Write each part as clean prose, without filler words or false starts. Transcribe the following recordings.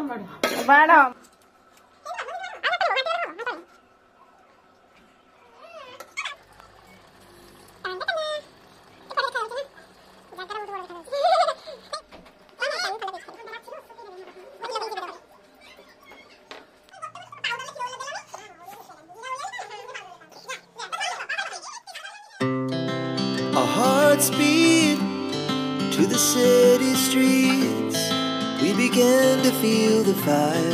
बाड़ Our hearts beat to the city streets. We began to feel the fire.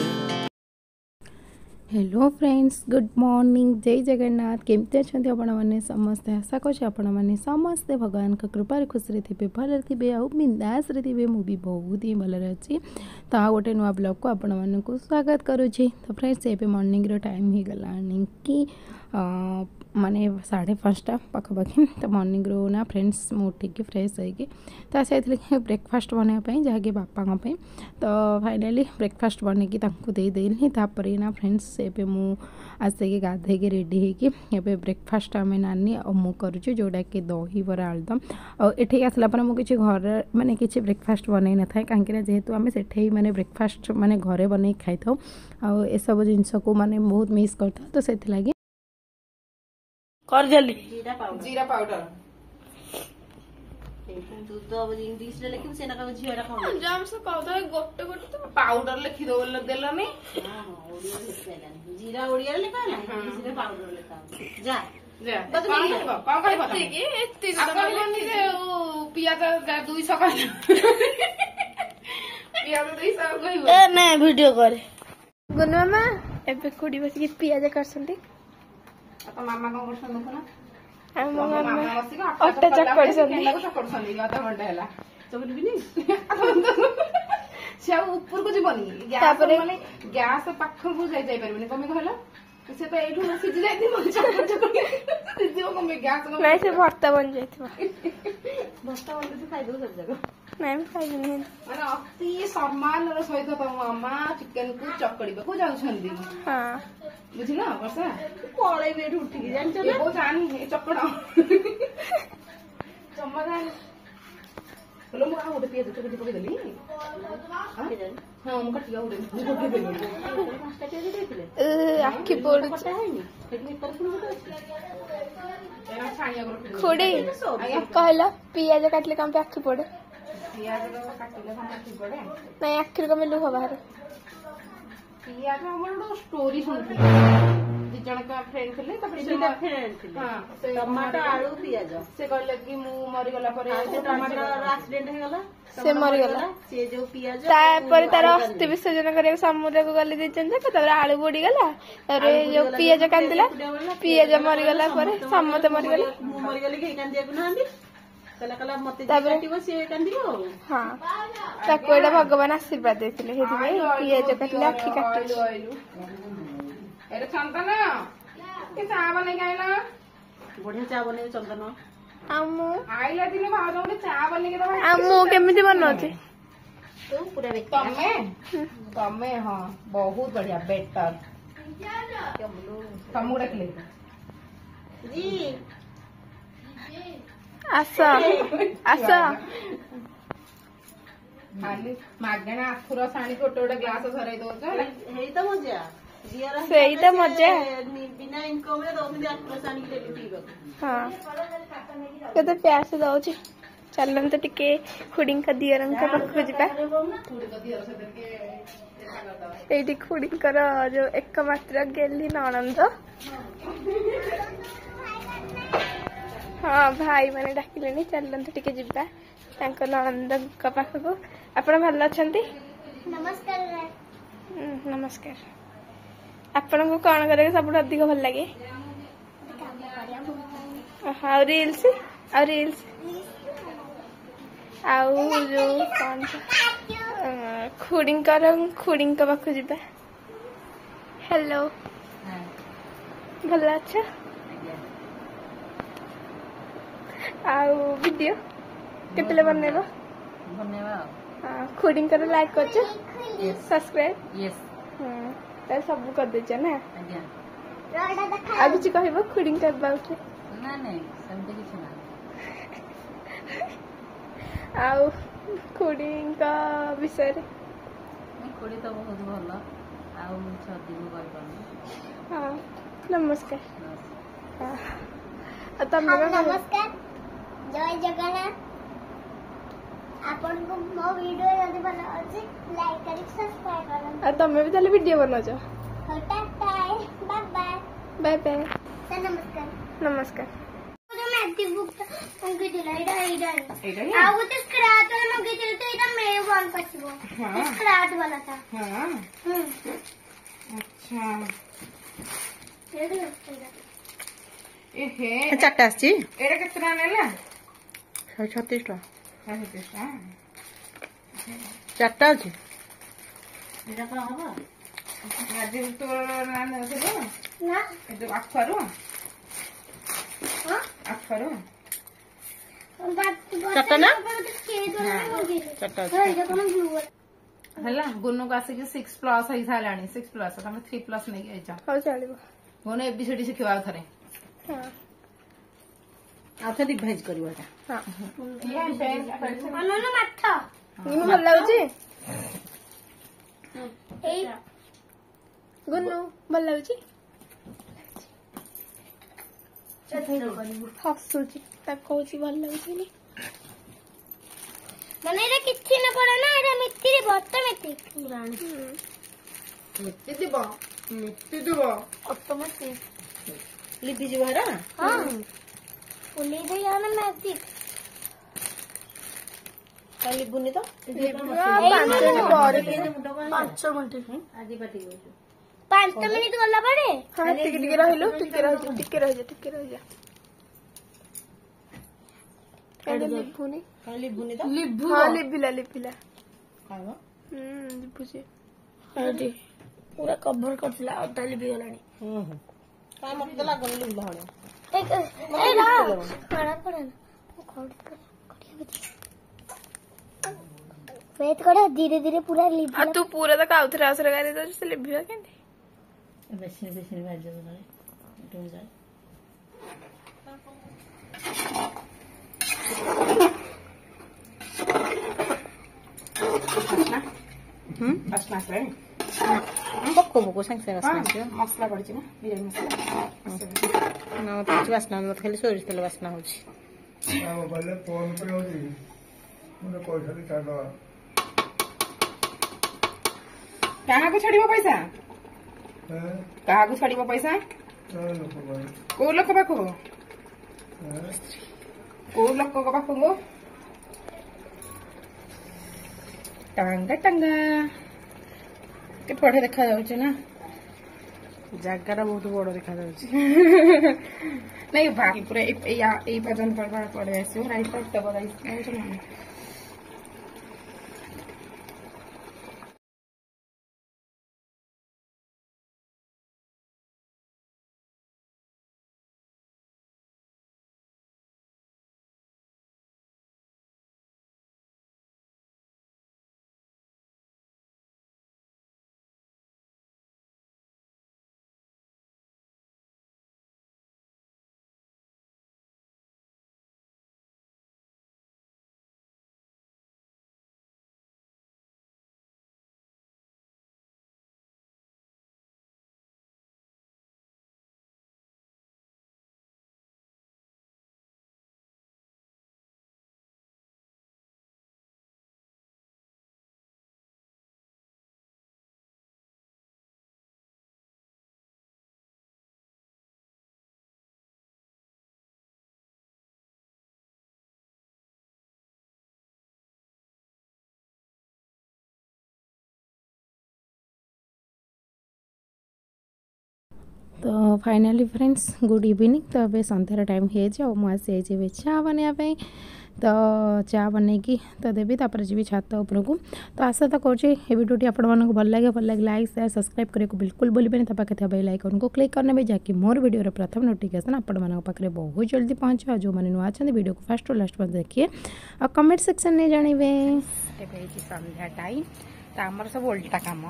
Hello friends, good morning, जय जगन्नाथ। केमती अच्छा आपने समस्ते? आशा कर आपने समस्ते भगवान का कृपार खुशी थे, भल थे, आउ बिंदास थे। मुझे बहुत ही भलर अच्छी। तो आ गोटे नुआ ब्लॉग को आपण मानक स्वागत करुँची। तो फ्रेंड्स ये मॉर्निंग टाइम हो गला कि माने 5:30 पाखापाखि। तो मॉर्निंग रो ना फ्रेंड्स मु उठिकी फ्रेश होगी तो से ब्रेकफास्ट बनवाई जहाँकि बापा तो फाइनाली ब्रेकफास्ट बनईकी देदेली। तापर ना फ्रेंड्स एबे मु आसिक गाधे रेडी होगी एबे ब्रेकफास्ट आम नानी और मु करुँ जोटा कि दही बरा आलुदम। और एठिक आसला मुझे घर माने किसी ब्रेकफास्ट बनई न था कहीं जेहेतु आम से माने ब्रेकफास्ट माने घरे बनई खाई था ए सब जिनस को माने बहुत मिस करता। तो से कर जल्दी जीरा पाउडर तू तो अब इंग्लिश रे लेकिन से ना का झियाडा खाऊ जाम से पाउडर गोटे गोटे तो पाउडर लिखि दो देलनी। हां ओडिया लिखलानी जीरा ओडिया लिखा ना इंग्लिश रे पाउडर लिखा जा जा कौन खाइबो कि एत्ती कहलनी जे ओ पियाज 200 का पियाज 200 कहइबो ए नहीं वीडियो करे गुन मामा एबे कुडी बस के पियाज करसंती। तो मामा कौन करछन देखो ना हम मामा बसी का अट्टा चक्कड़संती लागो चक्कड़संती आधा घंटा हैला चबली भी नहीं से ऊपर को जीवनी गैस माने गैस पाख को जाई परबनी कमे कहला से तो एठू सिज जाई थी चक्कर चक्कर सिजियो कमे गैस नहीं से भर्ता बन जाइथबा भर्ता बन से खाइ दो सब जगह नहीं खाइ नहीं माने अति सम्मान रो सहित तो मामा चिकन को चकड़ी को जाउछंदी। हां बुझिला वर्षा पळे बेठ उठी की जान चले वो जान ए चकड़ा समाधान बोलो मु आ उठे पिए चकड़ी पके देली हां मु कटिया उठे पके देली पांचटा पिए देथिले आखी पड़ पटा हैनी सेठी पर पुन गोटे अछि एना छानिया कर खोडी कहला पियाज काटले काम पे आखी पड़े पियाज काटले काम आखी पड़े नहीं आखिर को लुह बाहर पियाज हमर स्टोरी सुनथि दि जण का फ्रेंड थिले तबे से फ्रेंड थिले हां टमाटर आलू पियाज से कहले कि मु मरि गला परे टमाटर एक्सीडेंट हे गला से मरि गला से जो पियाज तापर तार अस्थि विसर्जन करे समुद्र को गली देचन जे तबे आलू बुडी गला अरे जो पियाज कांदिला पियाज मरि गला परे समते मरि गला मु मरि गली के कांदिया को नांदी कला कला मते काटिबो से कांदियो। हां ताकोडा भगवान आशीर्वाद देथिले हेति भाई पियाज काटले आखी काटिलो अरे चंदन के चा बने गाइला बढ़िया चा बने चंदन आमु आइला दिने भाजो के चा बने के दबा आमु केमिति बनौछि तो पूरा तमे हां बहुत बढ़िया बेटर तमु रखले जी आसा आसा खाली मागणा आखुर साणी गोटे गोटे ग्लास धरै दोछ हेई त मजा जियारा सेई त मजा बिना इनकम रे दोथि आखुर साणी के पीबो। हां केते प्यार से दोछ चलन तो टिके खुडिंग का दियरन का पक्कु जिबा एटी खुडिंग कर जो एकमात्र गेली ननंद। हाँ भाई मैंने डाकिले चलन तो टिके जिबा तांको ननंद का पाखको। आपण भल अछंती? नमस्कार। नमस्कार। आपण को कौन करे सब अधिक भल लगे? हाँ रील्स आउ जो कौन खुड़ी का पाखु जिबा। हेलो भल अच्छा आउ वीडियो केतले बनेबो हां खुडी कर लाइक करछ सब्सक्राइब यस त सब कर दे छ ना आ किछ कहबो खुडी कर बाउट ना नहीं समझे किछ ना आउ खुडी का विषय रे पकड़ी तो बहुत भल आउ छदी को कहीपार हाँ नमस्कार नमस्कार जय जगन्नाथ आपन को मो वीडियो जल्दी बना अछि लाइक करी सब्सक्राइब करन तमें भी ताले वीडियो बनाच tata bye bye bye bye sir नमस्कार नमस्कार तो मैं दी बुक मंगे दिला इडा एटा ही आउ तो स्क्रैच वाला मंगे दिला तो इडा मैं वन पछबो हां स्क्रैच वाला था हां अच्छा ए हे चारटा आछि एटा केतना नेला 136 टका 36 हां चारटा अछि एटा का हबा आज तो ना ना से ना ए तो अखरो हां अखरो चारटा ना के तो मंगे चारटा हां इडा कोन ब्लू हला गुनु का से 6 प्लस है सालानी 6 प्लस तमे 3 प्लस नहीं आइचा हो चलिबो गुनु एबीसीडी शिखवा थरे हाँ आथे डिवाइड करबा हाँ ये पेन अनन माथा निम भल लाଗୁଛି ए गुन्नू भल लाଗୁଛି हसुଛି ता कहूची भल लाଗୁଛି नी माने रे किछि न पड़े ना एरा मिट्टी रे ऑटोमेटिक मिट्टी दिबो मिट्टी दिबो ऑटोमेटिक लिपि जिवारा हां पुली दे याना मैजिक काली बुनी तो 5 मिनिट ପରେ 5 मिनिट आदि पाटी गयो 5 मिनिट गला पड़े हाँ टिके रहिलो टिके रह जा एडे लिपुनी काली बुनी तो लिबु हाँ लिपिला खावा लिपुची एडी पूरा कवर करथिला अटा लिपि गलानी का मत तो लागन लिबला हडे एक ए रा खड़ा पड़े ना वेट करो धीरे धीरे पूरा लिप आ तू पूरा तक आउथरे आसरे गाली दो से लिपिला केंदी बेसिन बाज जब ना टूट जाए असना से बक्को संग से वासना हां मसला पड़छि ना बिरयानी मसला ना तो वासना मत खाली सोरिस तेल वासना होछि ನಾವು ಬಲ್ಲೆ ಫೋನ್ ಪೇ ಹೋಗಿ ಮುಂದೆ ಪೈಸಾ ಚಾಡ कहाँ को छड़िबो पैसा हैं कहाँ को छड़िबो पैसा ನಾನು ಹೋಗಿ को लोक पाखो हैं को लोक को पाखो गो टांगा टांगा के पढ़े देखा जाउछ ना ଜାଗାଟା ବହୁତ ବଡ ଦେଖାଯାଉଛି नहीं बाकी पूरा ए पर्यंत पढ़े आसो राइट पार्ट तो बड़ा तो फाइनाली फ्रेंड्स गुड इवनिंग तो अब संध्यार टाइम हो मुझे चा बनवाई तो चा बनईकी तो देवी तापर जी छात उपरक तो आशा तो करुँचे भिडियोटी आपको भल लगे लाइक शेयर सब्सक्राइब करने को बिल्कुल भूलें तो पाखे बेल आइकन को क्लिक करने जहाँकि मोर वीडियो प्रथम नोटिफिकेशन आपके बहुत जल्दी पहुँचे जो मैंने नुआ अच्छा वीडियो को फर्स्ट और लास्ट पर देखिए और कमेंट सेक्शन में जानवे संध्या टाइम तो आमर सब उल्टा कम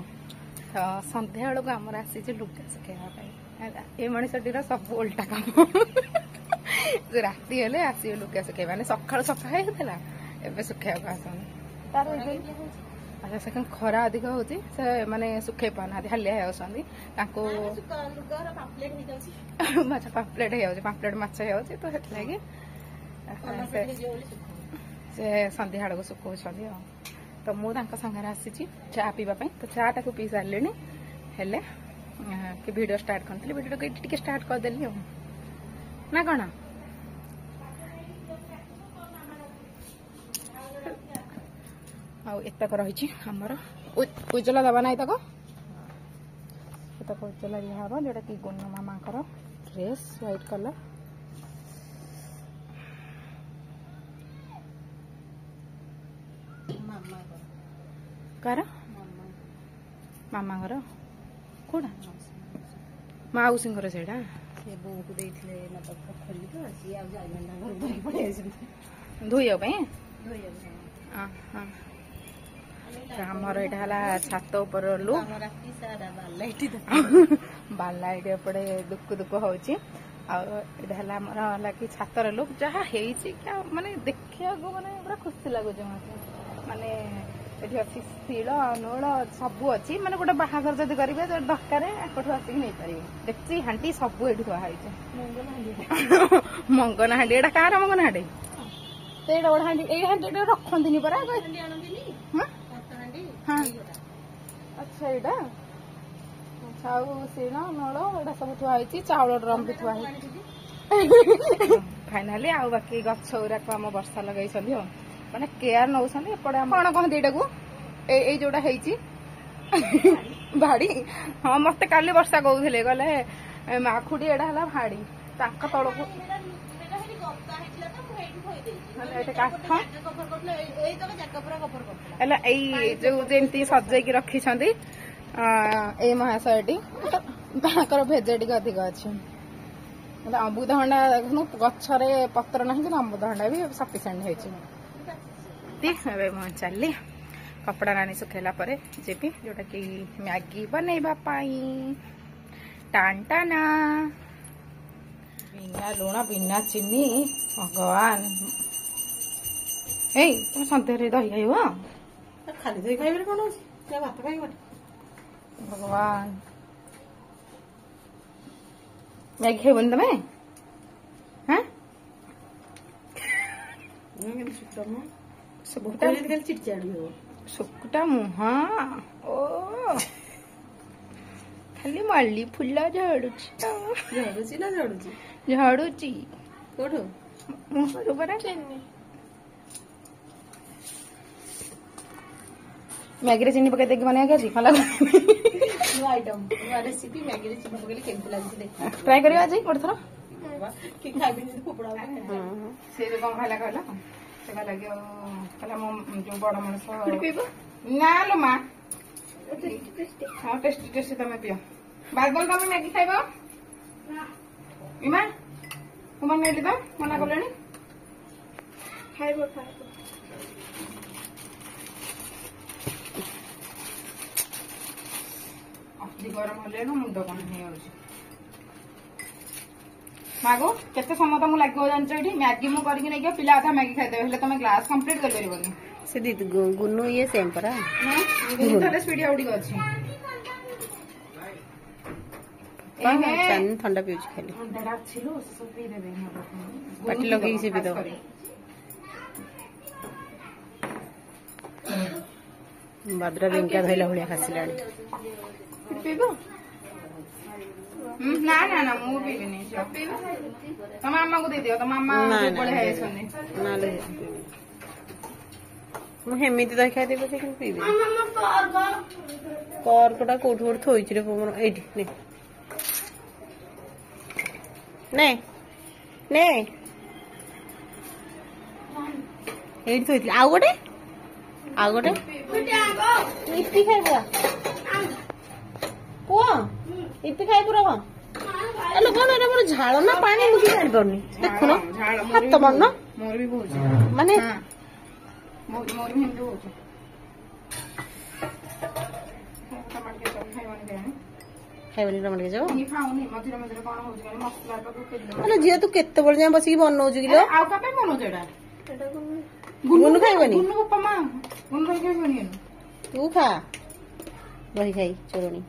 तो संध्या बेलू आमर आसी लुगा सुखेवाई ये मनीषटीर सब उल्टा काम राति हेले आसो लुगा सुखे मैंने सका सफा होता है सुखा आसन अच्छा सेकेंड खरा अधिक होती से माने सुखे पाना हालिया होती माछ पापलेट हो पापलेट माछ हो तो से संध्या आड़ को सुखौ तो मुझे सागर आसी चा पीवाई तो चा टाक पी सारे हेले कि वीडियो स्टार्ट करी वीडियो टी स्टार्ट करदेली ना कौन आतक रही आमर उज्जला दबा ना तक उज्जला दिहब जोटा कि गुनु मामा ड्रेस व्हाइट कलर कार मामा घर कौटा मौसी से धोई आमर यहाँ छात उपर लु बाला ये एपटे दुख दुख हो कि छातर लुक जहाँ माने देखा माने पूरा खुशी लगुच माने ये अच्छी शिल नोल सबू अच्छी माने गोटे बाहागर जब करेंगे दरकार आकठू आसिक नहीं पारे देखी हांडी सबू ये थुआई मंगन हांडी एटा कार मंगन हांडी ये बड़ा हांडी ये हांडी रखती परा हाँ अच्छा यहाँ अच्छा शिल नोल एटा सब थुआई चाउल ड्रम भी थुआई फाइनाली आ बाकी गछ गुराक आम वर्षा लगे मैंने केयर नौ कौन कहते यहाँ को ये जोटा भाड़ी हाँ मत काली वर्षा कहते गले माखुड़ी एटा है भाड़ी तक तलक जो जमी सजेकी रखी महाशयटी भेज टे अधिक अच्छे अमृतभंडा गचरे पत्र ना कि अमृतभंडा भी सफिसीयंट हो चली कपड़ा रानी सुखेला पर जीपी जोटा कि मैगी बनैबा टान टाना बिना लुण बिना चीनी भगवान ए तुम सन्ध्या दही खाइब खाली दही खाइबे कौन भात खाइब भगवान मैगी खाइबन तमें हाँ सुकुटा मुहा ओ खाली मल्ली फुल झड़ुची ना झड़ुची झाड़ुची कोठो मुहरु परा मैगी रे चीनी पकाई देगी बना क्या भल आइटम रेसिपी मैगी रे चीनी पकाई केमती लागी देख ट्राई करियो आज गोटे थर कि खाइबे नि फोपड़ा से कौन खाला कहला से लगे कहला मो जो बड़ मनुष्य ना लो माँ हाँ टेस्टी टेस्टी तुम पियो बादल तुम मैगी खाइब इमा तुम नहीं तो मना कले खाइब अति गरम हेले मुंड कौन हो मागो केते समय तुमको लगे जानच ये मैगी मु करके नहीं पिला अधा मैगी खाइदेवे हेले तुम ग्लास कंप्लीट कर परिबनी से दीदी गुनु ये सेम परा गुनु स्पीड आउट अछि पानी ठंडा पिउछ खाली ठंडा छिलो सब पी देबे पाटी लगे से पी दो बादरा बेंका धइला हुलिया खासिलाणी पीबो ना ना ना मु पीबे नहीं तो मामा को दे दियो तो मामा बड़े है सोने ना ले मु हेमिति दही खाइ देबे कि पीबे कोटा कोठ कोठ थोइछ रे मोर एठी ने ने एठी थोइछ आ गोटे इति खाइबो को इति खाइ पुरा को एलो कोन रे मोर झाळ ना पानी मुकी जानि परनी देखु न हाथ मारना मोर भी बहुत माने मोर भी हिंदू हो टमाटर के सब खाइबनी देनी खाइबनी टमाटर के जाओ नहीं खाऊनी मझिरे मझिरे कोन हो गनी मसला तो के अरे जिया तू केते बळ जा बसी बनौजु किलो आ का पे बनौ जेडा गुनु खाइबनी गुनु उपमा गुनु खाइबनी तू खा दही खाई चोरणी